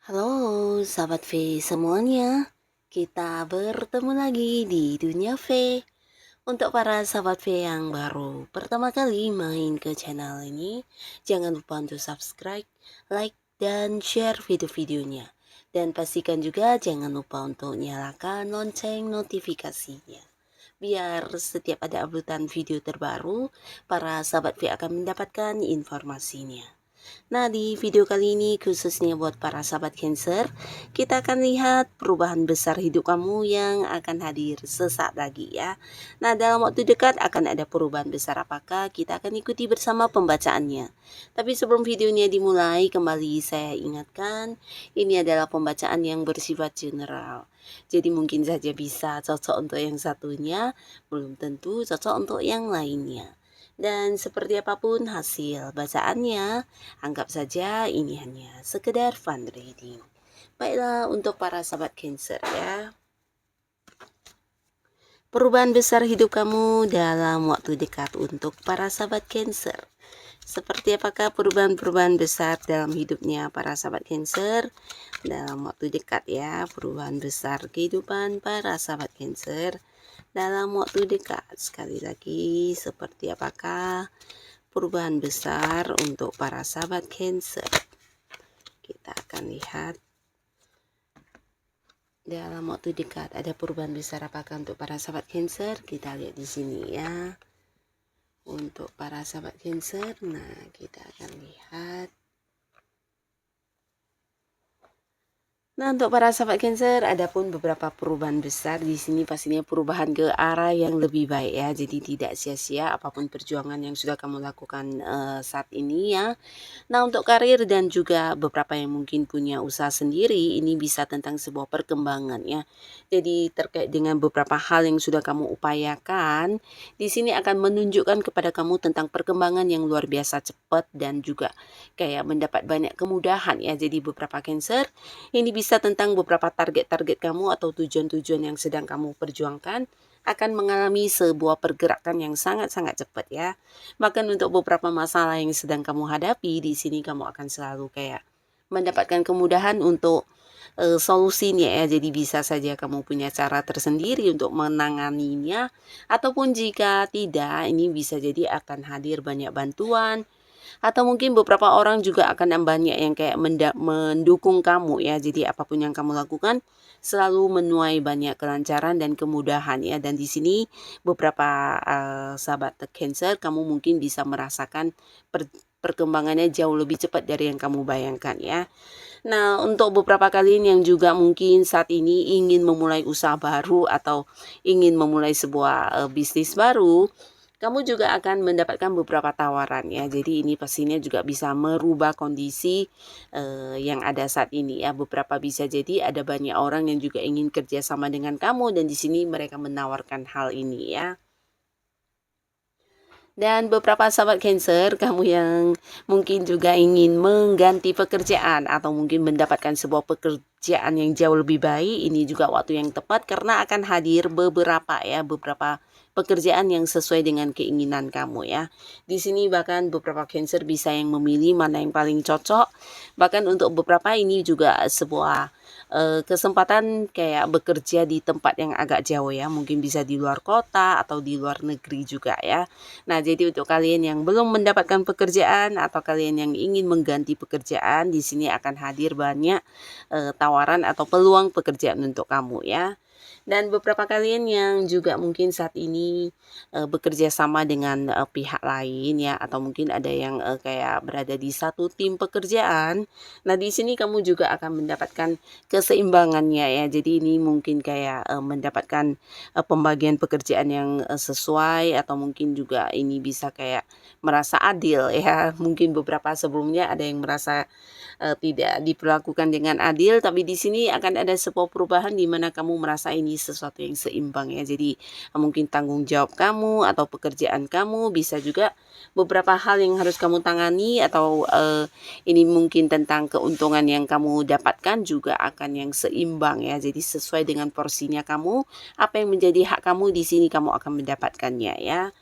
Halo sahabat V semuanya, kita bertemu lagi di Dunia V. Untuk para sahabat V yang baru pertama kali main ke channel ini, jangan lupa untuk subscribe, like, dan share video-videonya. Dan pastikan juga jangan lupa untuk nyalakan lonceng notifikasinya. Biar setiap ada uploadan video terbaru, para sahabat V akan mendapatkan informasinya. Nah, di video kali ini khususnya buat para sahabat Cancer, kita akan lihat perubahan besar hidup kamu yang akan hadir sesaat lagi ya. Nah, dalam waktu dekat akan ada perubahan besar apakah? Kita akan ikuti bersama pembacaannya. Tapi sebelum videonya dimulai, kembali saya ingatkan, ini adalah pembacaan yang bersifat general. Jadi mungkin saja bisa cocok untuk yang satunya, belum tentu cocok untuk yang lainnya. Dan seperti apapun hasil bacaannya, anggap saja ini hanya sekedar fun reading. Baiklah, untuk para sahabat Cancer ya. Perubahan besar hidup kamu dalam waktu dekat untuk para sahabat Cancer. Seperti apakah perubahan-perubahan besar dalam hidupnya para sahabat Cancer dalam waktu dekat ya. Perubahan besar kehidupan para sahabat Cancer dalam waktu dekat. Sekali lagi, seperti apakah perubahan besar untuk para sahabat Cancer? Kita akan lihat dalam waktu dekat ada perubahan besar apakah untuk para sahabat Cancer. Kita lihat di sini ya. Untuk para sahabat Cancer, nah kita akan lihat. Nah, untuk para sahabat Cancer, ada pun beberapa perubahan besar di sini, pastinya perubahan ke arah yang lebih baik ya. Jadi tidak sia-sia apapun perjuangan yang sudah kamu lakukan saat ini ya. Nah, untuk karir dan juga beberapa yang mungkin punya usaha sendiri, ini bisa tentang sebuah perkembangan ya. Jadi terkait dengan beberapa hal yang sudah kamu upayakan, di sini akan menunjukkan kepada kamu tentang perkembangan yang luar biasa cepat dan juga kayak mendapat banyak kemudahan ya. Jadi beberapa Cancer, ini bisa tentang beberapa target-target kamu atau tujuan-tujuan yang sedang kamu perjuangkan akan mengalami sebuah pergerakan yang sangat-sangat cepat ya. Bahkan untuk beberapa masalah yang sedang kamu hadapi, di sini kamu akan selalu kayak mendapatkan kemudahan untuk solusinya ya. Jadi bisa saja kamu punya cara tersendiri untuk menanganinya, ataupun jika tidak, ini bisa jadi akan hadir banyak bantuan, atau mungkin beberapa orang juga akan banyak yang kayak mendukung kamu ya. Jadi apapun yang kamu lakukan selalu menuai banyak kelancaran dan kemudahan ya. Dan di sini beberapa sahabat Cancer, kamu mungkin bisa merasakan perkembangannya jauh lebih cepat dari yang kamu bayangkan ya. Nah, untuk beberapa kalian yang juga mungkin saat ini ingin memulai usaha baru atau ingin memulai sebuah bisnis baru, kamu juga akan mendapatkan beberapa tawaran ya. Jadi ini pastinya juga bisa merubah kondisi yang ada saat ini ya. Beberapa bisa jadi ada banyak orang yang juga ingin kerjasama dengan kamu, dan di sini mereka menawarkan hal ini ya. Dan beberapa sahabat Cancer, kamu yang mungkin juga ingin mengganti pekerjaan atau mungkin mendapatkan sebuah pekerjaan yang jauh lebih baik, ini juga waktu yang tepat karena akan hadir beberapa pekerjaan yang sesuai dengan keinginan kamu ya. Di sini bahkan beberapa Cancer bisa yang memilih mana yang paling cocok. Bahkan untuk beberapa ini juga sebuah kesempatan kayak bekerja di tempat yang agak jauh ya. Mungkin bisa di luar kota atau di luar negeri juga ya. Nah, jadi untuk kalian yang belum mendapatkan pekerjaan atau kalian yang ingin mengganti pekerjaan, di sini akan hadir banyak tawaran atau peluang pekerjaan untuk kamu ya. Dan beberapa kalian yang juga mungkin saat ini bekerja sama dengan pihak lain ya, atau mungkin ada yang kayak berada di satu tim pekerjaan. Nah, di sini kamu juga akan mendapatkan keseimbangannya ya. Jadi ini mungkin kayak mendapatkan pembagian pekerjaan yang sesuai, atau mungkin juga ini bisa kayak merasa adil ya. Mungkin beberapa sebelumnya ada yang merasa tidak diperlakukan dengan adil, tapi di sini akan ada sebuah perubahan di mana kamu merasa ini sesuatu yang seimbang ya. Jadi mungkin tanggung jawab kamu atau pekerjaan kamu, bisa juga beberapa hal yang harus kamu tangani, atau ini mungkin tentang keuntungan yang kamu dapatkan juga akan yang seimbang ya. Jadi sesuai dengan porsinya kamu, apa yang menjadi hak kamu di sini kamu akan mendapatkannya ya.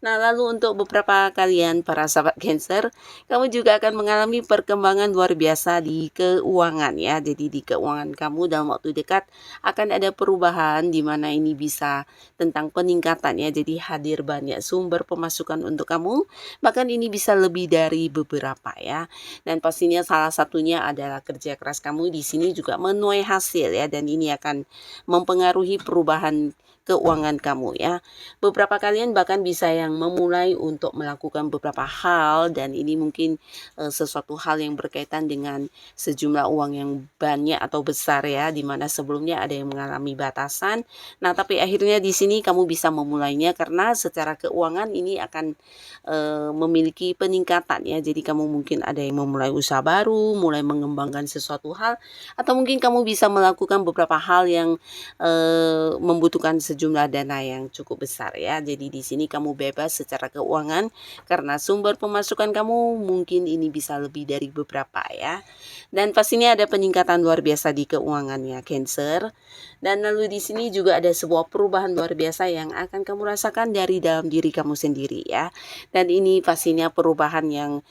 Nah, lalu untuk beberapa kalian para sahabat Cancer, kamu juga akan mengalami perkembangan luar biasa di keuangan ya. Jadi di keuangan kamu dalam waktu dekat akan ada perubahan di mana ini bisa tentang peningkatan ya. Jadi hadir banyak sumber pemasukan untuk kamu, bahkan ini bisa lebih dari beberapa ya. Dan pastinya salah satunya adalah kerja keras kamu di sini juga menuai hasil ya, dan ini akan mempengaruhi perubahan keuangan kamu ya. Beberapa kalian bahkan bisa yang memulai untuk melakukan beberapa hal, dan ini mungkin sesuatu hal yang berkaitan dengan sejumlah uang yang banyak atau besar ya, dimana sebelumnya ada yang mengalami batasan. Nah, tapi akhirnya di sini kamu bisa memulainya karena secara keuangan ini akan memiliki peningkatan ya. Jadi kamu mungkin ada yang memulai usaha baru, mulai mengembangkan sesuatu hal, atau mungkin kamu bisa melakukan beberapa hal yang membutuhkan sejumlah dana yang cukup besar ya. Jadi di sini kamu bebas secara keuangan karena sumber pemasukan kamu mungkin ini bisa lebih dari beberapa ya. Dan pastinya ada peningkatan luar biasa di keuangannya Cancer. Dan lalu di sini juga ada sebuah perubahan luar biasa yang akan kamu rasakan dari dalam diri kamu sendiri ya. Dan ini pastinya perubahan yang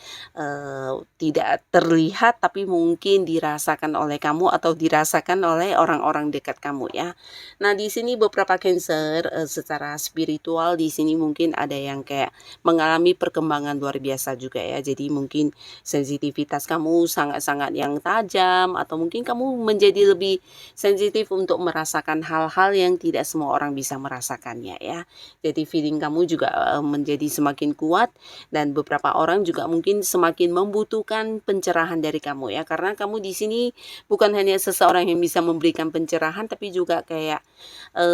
tidak terlihat tapi mungkin dirasakan oleh kamu atau dirasakan oleh orang-orang dekat kamu ya. Nah, di sini beberapa Cancer secara spiritual di sini mungkin ada yang kayak mengalami perkembangan luar biasa juga ya. Jadi mungkin sensitivitas kamu sangat-sangat yang tajam, atau mungkin kamu menjadi lebih sensitif untuk merasakan hal-hal yang tidak semua orang bisa merasakannya ya. Jadi feeling kamu juga menjadi semakin kuat, dan beberapa orang juga mungkin semakin membutuhkan pencerahan dari kamu ya, karena kamu di sini bukan hanya seseorang yang bisa memberikan pencerahan, tapi juga kayak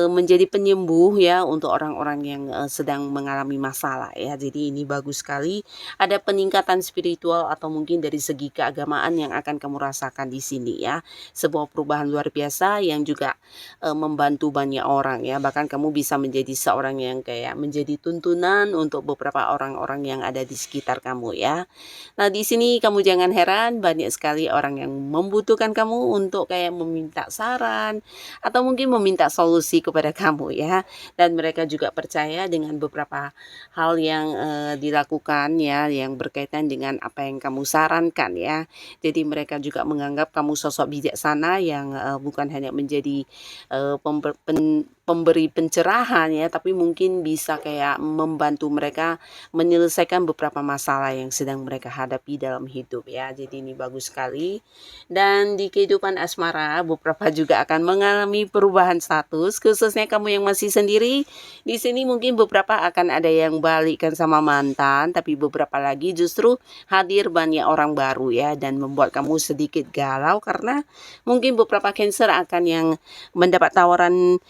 menjadi penyembuh ya untuk orang-orang yang sedang mengalami masalah ya. Jadi ini bagus sekali, ada peningkatan spiritual atau mungkin dari segi keagamaan yang akan kamu rasakan di sini ya. Sebuah perubahan luar biasa yang juga membantu banyak orang ya. Bahkan kamu bisa menjadi seorang yang kayak menjadi tuntunan untuk beberapa orang-orang yang ada di sekitar kamu ya. Nah, di sini kamu jangan heran, banyak sekali orang yang membutuhkan kamu untuk kayak meminta saran atau mungkin meminta solusi kepada kamu ya. Dan mereka juga percaya dengan beberapa hal yang dilakukan ya, yang berkaitan dengan apa yang kamu sarankan ya. Jadi mereka juga menganggap kamu sosok bijaksana yang bukan hanya menjadi pemberi pencerahan ya, tapi mungkin bisa kayak membantu mereka menyelesaikan beberapa masalah yang sedang mereka hadapi dalam hidup ya. Jadi ini bagus sekali. Dan di kehidupan asmara beberapa juga akan mengalami perubahan status, khususnya kamu yang masih sendiri. Di sini mungkin beberapa akan ada yang balikan sama mantan, tapi beberapa lagi justru hadir banyak orang baru ya, dan membuat kamu sedikit galau karena mungkin beberapa Cancer akan yang mendapat tawaran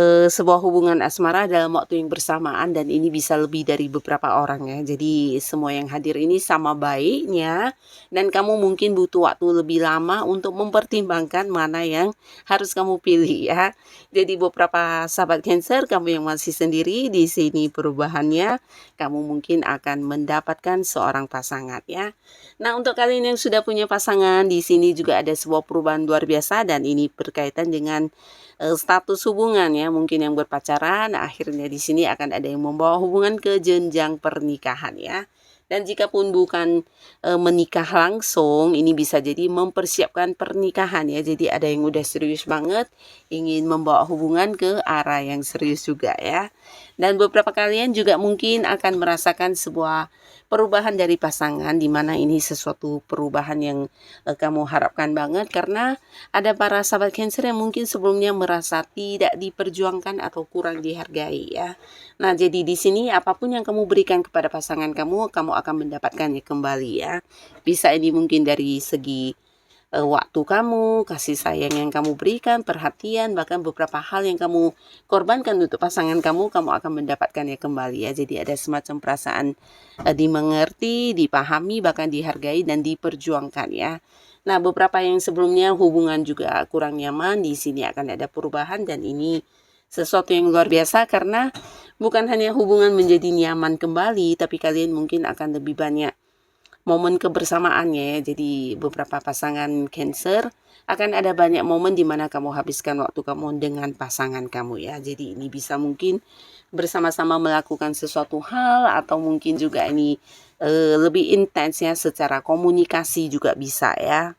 sebuah hubungan asmara dalam waktu yang bersamaan, dan ini bisa lebih dari beberapa orang ya. Jadi semua yang hadir ini sama baiknya, dan kamu mungkin butuh waktu lebih lama untuk mempertimbangkan mana yang harus kamu pilih ya. Jadi beberapa sahabat Cancer, kamu yang masih sendiri di sini perubahannya, kamu mungkin akan mendapatkan seorang pasangan ya. Nah, untuk kalian yang sudah punya pasangan, di sini juga ada sebuah perubahan luar biasa, dan ini berkaitan dengan status hubungan ya. Mungkin yang berpacaran, akhirnya di sini akan ada yang membawa hubungan ke jenjang pernikahan ya. Dan jika pun bukan menikah langsung, ini bisa jadi mempersiapkan pernikahan ya. Jadi ada yang udah serius banget, ingin membawa hubungan ke arah yang serius juga ya. Dan beberapa kalian juga mungkin akan merasakan sebuah perubahan dari pasangan, di mana ini sesuatu perubahan yang kamu harapkan banget, karena ada para sahabat Cancer yang mungkin sebelumnya merasa tidak diperjuangkan atau kurang dihargai ya. Nah, jadi di sini apapun yang kamu berikan kepada pasangan kamu, kamu akan mendapatkannya kembali ya. Bisa ini mungkin dari segi waktu kamu, kasih sayang yang kamu berikan, perhatian, bahkan beberapa hal yang kamu korbankan untuk pasangan kamu, kamu akan mendapatkannya kembali ya. Jadi ada semacam perasaan dimengerti, dipahami, bahkan dihargai dan diperjuangkan ya. Nah, beberapa yang sebelumnya hubungan juga kurang nyaman, di sini akan ada perubahan, dan ini sesuatu yang luar biasa karena bukan hanya hubungan menjadi nyaman kembali, tapi kalian mungkin akan lebih banyak momen kebersamaannya ya. Jadi beberapa pasangan Cancer akan ada banyak momen di mana kamu habiskan waktu kamu dengan pasangan kamu ya. Jadi ini bisa mungkin bersama-sama melakukan sesuatu hal, atau mungkin juga ini lebih intensnya secara komunikasi juga bisa ya.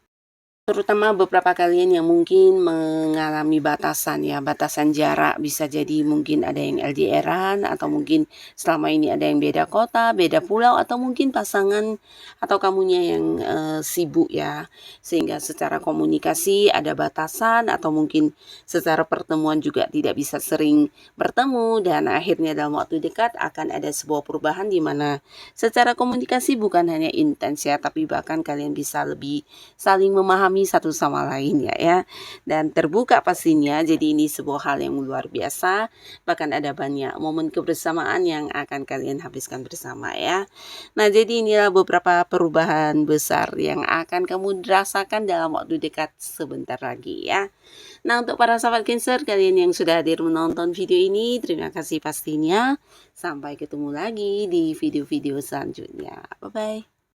Terutama beberapa kalian yang mungkin mengalami batasan ya, batasan jarak, bisa jadi mungkin ada yang LDR-an, atau mungkin selama ini ada yang beda kota, beda pulau, atau mungkin pasangan atau kamunya yang sibuk ya, sehingga secara komunikasi ada batasan, atau mungkin secara pertemuan juga tidak bisa sering bertemu, dan akhirnya dalam waktu dekat akan ada sebuah perubahan di mana secara komunikasi bukan hanya intens ya, tapi bahkan kalian bisa lebih saling memahami satu sama lain ya, dan terbuka pastinya. Jadi ini sebuah hal yang luar biasa, bahkan ada banyak momen kebersamaan yang akan kalian habiskan bersama ya. Nah, jadi inilah beberapa perubahan besar yang akan kamu rasakan dalam waktu dekat sebentar lagi ya. Nah, untuk para sahabat Cancer, kalian yang sudah hadir menonton video ini, terima kasih pastinya. Sampai ketemu lagi di video-video selanjutnya. Bye-bye.